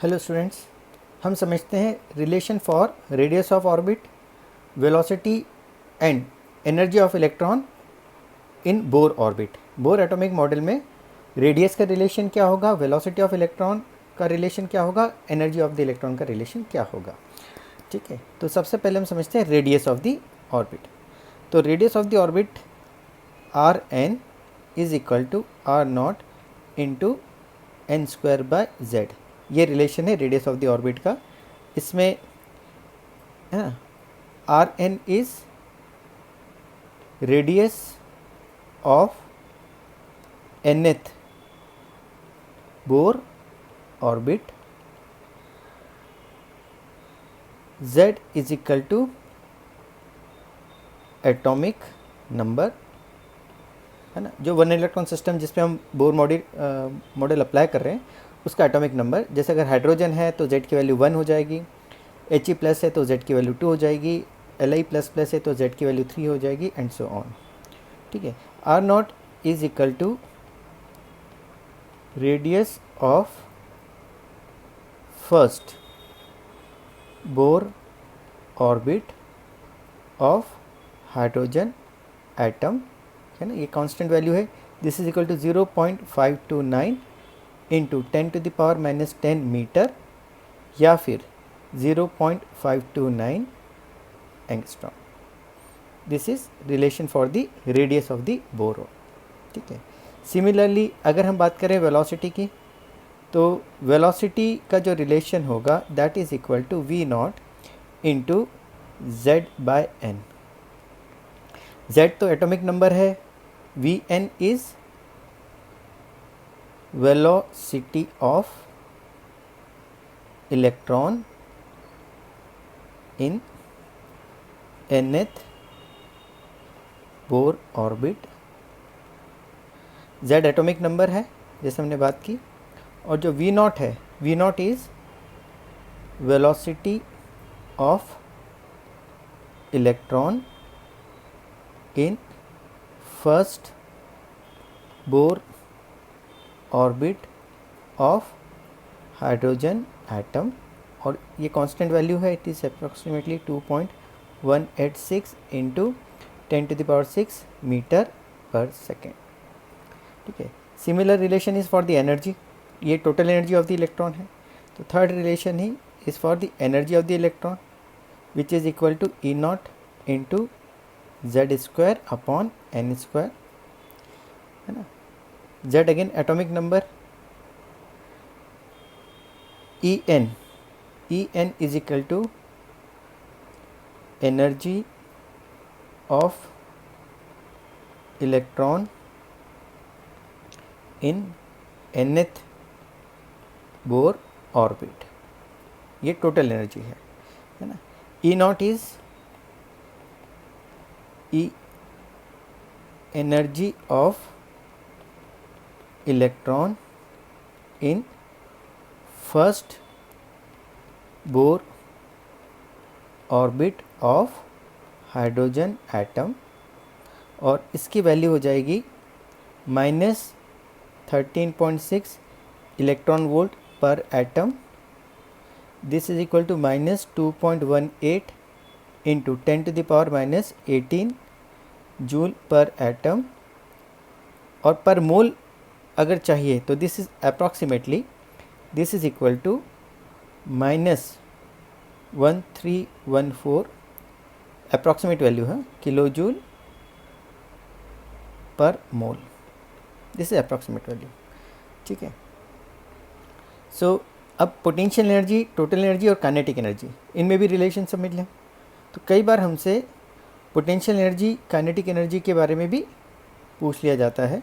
Hello students, हम समझते हैं relation for radius of orbit, velocity and energy of electron in Bohr orbit. Bore atomic model में radius का relation क्या होगा, वेलोसिटी ऑफ इलेक्ट्रॉन का रिलेशन क्या होगा, एनर्जी ऑफ द इलेक्ट्रॉन का रिलेशन क्या होगा। ठीक है, तो सबसे पहले हम समझते हैं रेडियस ऑफ द ऑर्बिट। तो radius of the orbit r n is equal to r not into n square by z. ये रिलेशन है रेडियस ऑफ द ऑर्बिट का। इसमें है ना, r n is radius of nth Bohr orbit, z is equal to atomic number, है ना। जो one electron system जिस पे हम बोर मॉडल अप्लाई कर रहे हैं उसका एटॉमिक नंबर, जैसे अगर हाइड्रोजन है तो z की वैल्यू 1 हो जाएगी, He प्लस है तो z की वैल्यू 2 हो जाएगी, Li प्लस प्लस है तो z की वैल्यू 3 हो जाएगी एंड सो ऑन। ठीक है, r naught is equal to radius of first Bohr orbit of hydrogen atom, है ना। ये कांस्टेंट वैल्यू है। This is equal to 0.529 into 10 to the power minus 10 metre या फिर 0.529 angstrom. This is relation for the radius of the Bohr. ठीक है, similarly अगर हम बात करें वेलोसिटी की, तो वेलोसिटी का जो रिलेशन होगा that is equal to V naught into Z by N. Z तो एटॉमिक नंबर है, V N is velocity of electron in nth Bohr orbit. z atomic number है जैसे हमने बात की, और जो v नॉट है, v naught is velocity of electron in first Bohr orbit of hydrogen atom, और ये कांस्टेंट वैल्यू है। It is approximately 2.186 into 10 to the power 6 metre per second. ठीक है, similar relation is for the energy. ये total energy of the electron है। तो third relation ही is for the energy of the electron which is equal to E naught into Z square upon N square, है ना। Z again atomic number, En is equal to energy of electron in nth Bohr orbit. ये total energy है ना। E naught is energy of electron in first Bohr orbit of hydrogen atom, और इसकी value हो जाएगी -13.6 electron volt per atom. This is equal to -2.18 into 10 to the power minus 18 joule per atom, और per mole अगर चाहिए तो this is approximately this is equal to -1314 approximate value है kilo joule per mole. This is approximate value. ठीक है, सो अब potential energy, total energy और kinetic energy, इनमें भी रिलेशन समझ लें। तो कई बार हमसे पोटेंशियल एनर्जी, काइनेटिक एनर्जी के बारे में भी पूछ लिया जाता है।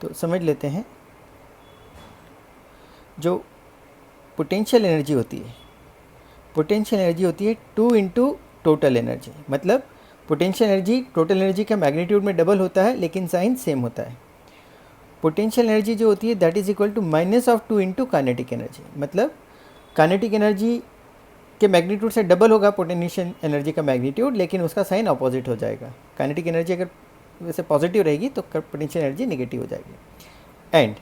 तो समझ लेते हैं। जो पोटेंशियल एनर्जी होती है, पोटेंशियल एनर्जी होती है 2 इंटू टोटल एनर्जी। मतलब पोटेंशियल एनर्जी टोटल एनर्जी का मैग्नीट्यूड में डबल होता है लेकिन साइन सेम होता है। पोटेंशियल एनर्जी जो होती है that is equal to -2 into kinetic energy. मतलब काइनेटिक एनर्जी के मैग्नीट्यूड से डबल होगा पोटेंशियल एनर्जी का मैग्नीट्यूड, लेकिन उसका साइन अपोजिट हो जाएगा। काइनेटिक एनर्जी अगर वैसे पॉजिटिव रहेगी तो पोटेंशियल एनर्जी नेगेटिव हो जाएगी। And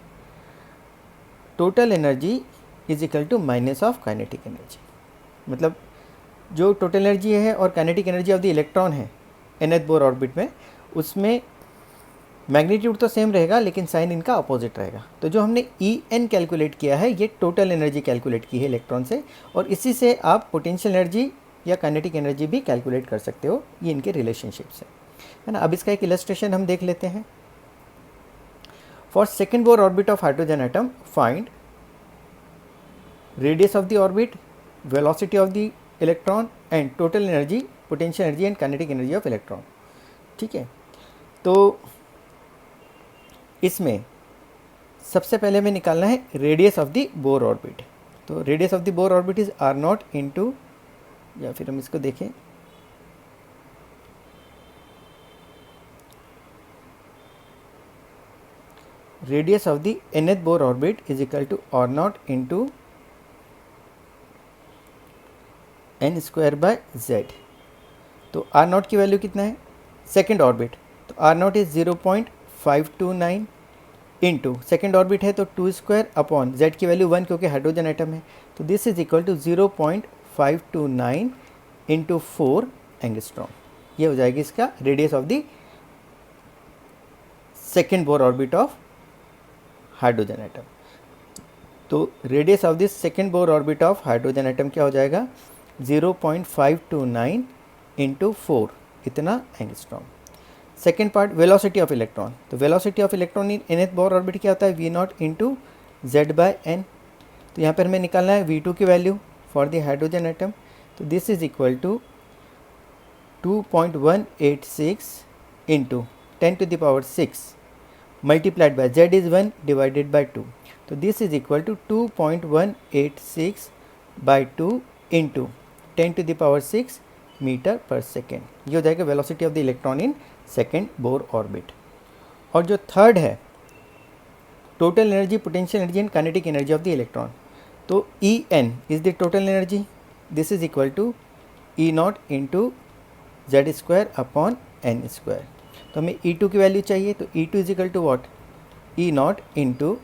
total energy is equal to minus of kinetic energy. मतलब जो टोटल एनर्जी है और kinetic energy of the electron है nth बोर ऑर्बिट में, उसमें मैग्नीट्यूड तो सेम रहेगा लेकिन साइन इनका अपोजिट रहेगा। तो जो हमने En कैलकुलेट किया है ये टोटल एनर्जी कैलकुलेट की है इलेक्ट्रॉन से, और इसी से आप पोटेंशियल एनर्जी या काइनेटिक एनर्जी भी कैलकुलेट कर सकते हो। ये इनके रिलेशनशिप्स है ना। अब इसका एक इलस्ट्रेशन हम देख लेते हैं। For second Bohr orbit of hydrogen atom find radius of the orbit, velocity of the electron and total energy, potential energy and kinetic energy of electron. ठीक है, तो इसमें सबसे पहले हमें निकालना है radius of the Bohr orbit. तो radius of the Bohr orbit is r0 into, या फिर हम इसको देखें, radius of the nth Bohr orbit is equal to r0 into n square by z। तो r0 की वैल्यू कितना है, सेकेंड ऑर्बिट, तो r0 is 0.529 into second orbit है तो 2 स्क्वायर अपॉन z की वैल्यू 1 क्योंकि हाइड्रोजन एटम है, तो this is equal to 0.529 into 4 angstrom. ये हो जाएगी इसका radius of the second Bohr orbit of hydrogen atom. तो radius of the second Bohr orbit of hydrogen atom क्या हो जाएगा, 0.529 इंटू 4, इतना angstrom. Second part velocity of electron, तो velocity of electron in nth Bohr orbit क्या होता है, v0 into z bye n। तो यहाँ पर हमें निकालना है v2 की value for the hydrogen atom, तो this is equal to 2.186 into 10 to the power 6 multiplied by z is 1 divided by 2, तो this is equal to 2.186 by 2 into 10 to the power 6 metre per second. ये हो जाएगा velocity of the electron in second Bohr orbit. और जो third है total energy, potential energy and kinetic energy of the electron, तो En is the total energy, this is equal to E0 into Z square upon N square. तो हमें E2 की value चाहिए, तो E2 is equal to what, E0 into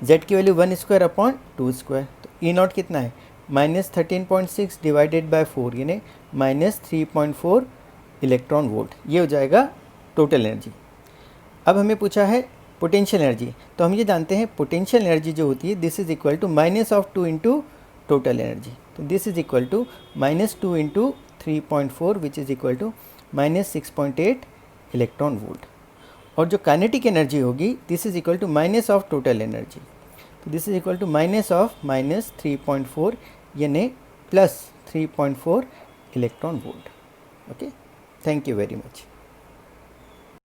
Z की value 1 square upon 2 square. तो E0 कितना है, -13.6 divided by 4 यानी -3.4 इलेक्ट्रॉन वोल्ट। ये हो जाएगा टोटल एनर्जी। अब हमें पूछा है पोटेंशियल एनर्जी, तो हम ये जानते हैं पोटेंशियल एनर्जी जो होती है this is equal to -2 into total energy, तो this is equal to -2 into 3.4 which is equal to -6.8 electron volt. और जो काइनेटिक एनर्जी होगी this is equal to minus of total energy, तो दिस इज इक्वल टू -3.4 यानी +3.4 electron volt. Okay, thank you very much.